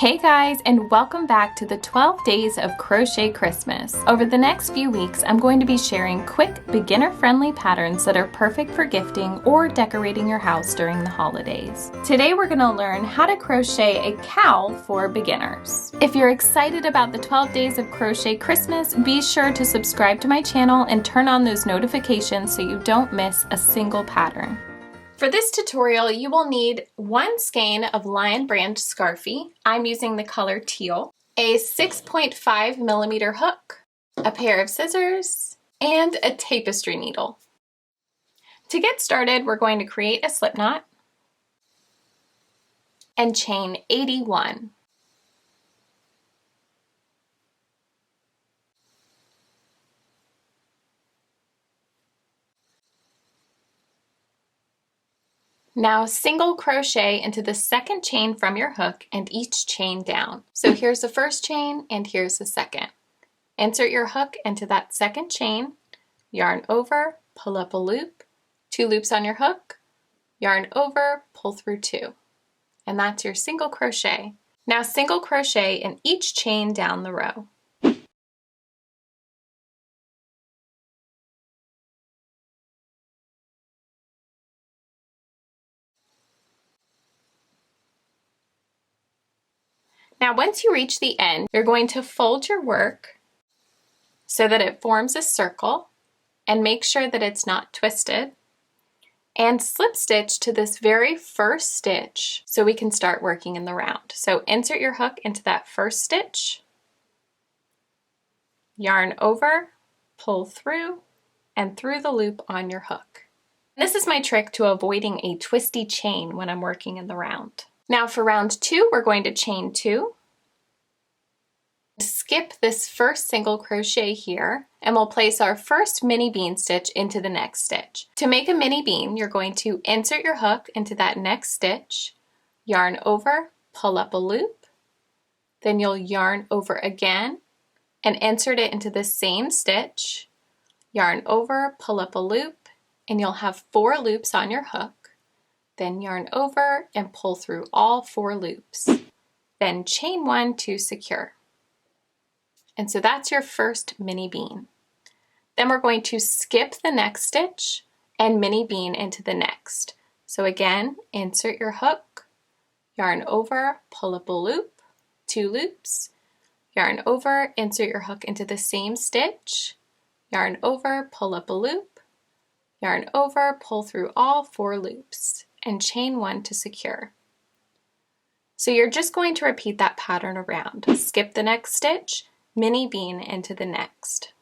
Hey guys, and welcome back to the 12 Days of Crochet Christmas. Over the next few weeks, I'm going to be sharing quick, beginner-friendly patterns that are perfect for gifting or decorating your house during the holidays. Today we're going to learn how to crochet a cowl for beginners. If you're excited about the 12 Days of Crochet Christmas, be sure to subscribe to my channel and turn on those notifications so you don't miss a single pattern. For this tutorial, you will need one skein of Lion Brand Scarfie. I'm using the color teal, a 6.5 millimeter hook, a pair of scissors, and a tapestry needle. To get started, we're going to create a slip knot and chain 81. Now single crochet into the second chain from your hook and each chain down. So here's the first chain and here's the second. Insert your hook into that second chain, yarn over, pull up a loop, 2 loops on your hook, yarn over, pull through 2. And that's your single crochet. Now single crochet in each chain down the row. Now once you reach the end, you're going to fold your work so that it forms a circle and make sure that it's not twisted, and slip stitch to this very first stitch so we can start working in the round. So insert your hook into that first stitch, yarn over, pull through, and through the loop on your hook. This is my trick to avoiding a twisty chain when I'm working in the round. Now for round 2, we're going to chain 2. Skip this first single crochet here, and we'll place our first mini bean stitch into the next stitch. To make a mini bean, you're going to insert your hook into that next stitch, yarn over, pull up a loop, then you'll yarn over again and insert it into the same stitch, yarn over, pull up a loop, and you'll have 4 loops on your hook. Then yarn over and pull through all 4 loops. Then chain 1 to secure. And so that's your first mini bean. Then we're going to skip the next stitch and mini bean into the next. So again, insert your hook, yarn over, pull up a loop, 2 loops, yarn over, insert your hook into the same stitch, yarn over, pull up a loop, yarn over, pull through all 4 loops, and chain 1 to secure. So you're just going to repeat that pattern around. Skip the next stitch, mini bean into the next.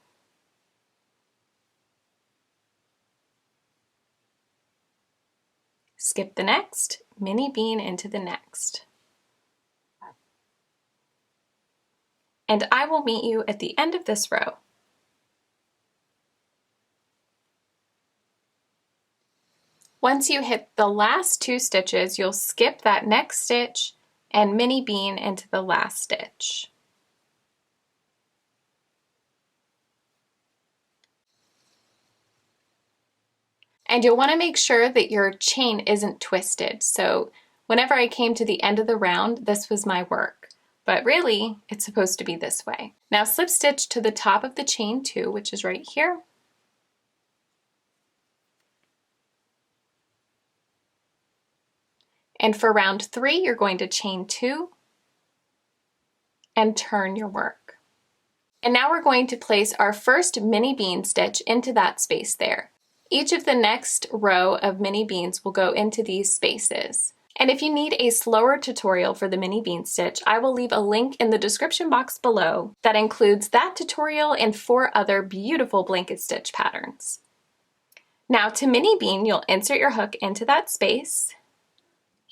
Skip the next, mini bean into the next. And I will meet you at the end of this row. Once you hit the last 2 stitches, you'll skip that next stitch and mini bean into the last stitch. And you'll want to make sure that your chain isn't twisted. So whenever I came to the end of the round, this was my work. But really, it's supposed to be this way. Now slip stitch to the top of the chain 2, which is right here. And for round 3, you're going to chain 2 and turn your work. And now we're going to place our first mini bean stitch into that space there. Each of the next row of mini beans will go into these spaces. And if you need a slower tutorial for the mini bean stitch, I will leave a link in the description box below that includes that tutorial and 4 other beautiful blanket stitch patterns. Now to mini bean, you'll insert your hook into that space,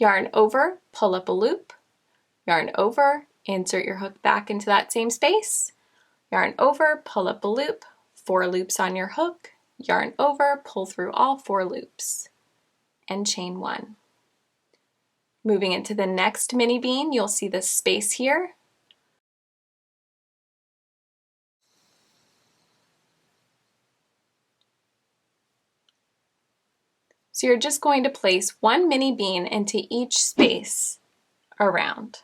yarn over, pull up a loop, yarn over, insert your hook back into that same space, yarn over, pull up a loop, 4 loops on your hook, yarn over, pull through all 4 loops, and chain 1. Moving into the next mini bean, you'll see this space here. So you're just going to place 1 mini bean into each space around.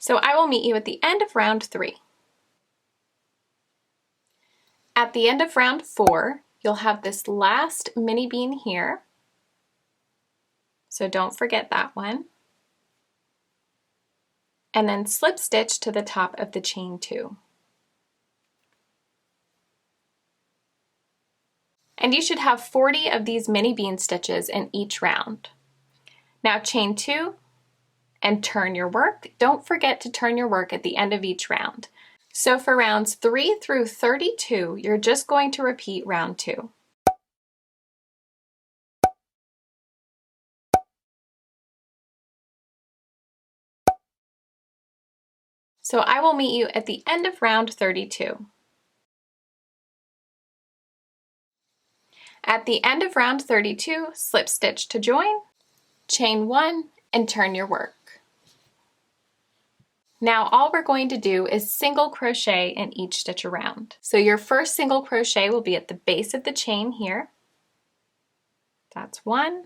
So I will meet you at the end of round 3. At the end of round 4, you'll have this last mini bean here. So don't forget that one. And then slip stitch to the top of the chain 2. And you should have 40 of these mini bean stitches in each round. Now chain 2 and turn your work. Don't forget to turn your work at the end of each round. So for rounds 3 through 32, you're just going to repeat round 2. So I will meet you at the end of round 32. At the end of round 32, slip stitch to join, chain 1, and turn your work. Now all we're going to do is single crochet in each stitch around. So your first single crochet will be at the base of the chain here. That's 1.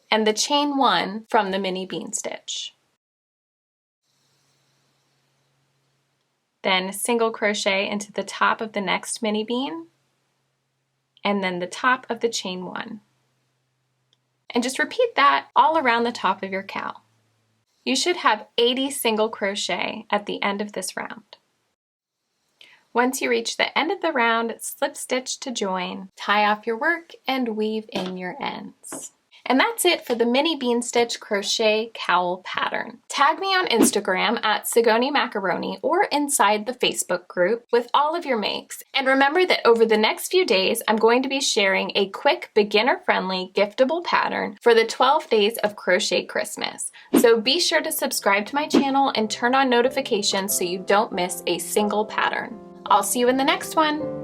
And the chain 1 from the mini bean stitch. Then single crochet into the top of the next mini bean, and then the top of the chain 1. And just repeat that all around the top of your cowl. You should have 80 single crochet at the end of this round. Once you reach the end of the round, slip stitch to join, tie off your work, and weave in your ends. And that's it for the mini bean stitch crochet cowl pattern. Tag me on Instagram at Sigoni Macaroni or inside the Facebook group with all of your makes. And remember that over the next few days, I'm going to be sharing a quick beginner-friendly giftable pattern for the 12 days of Crochet Christmas. So be sure to subscribe to my channel and turn on notifications so you don't miss a single pattern. I'll see you in the next one.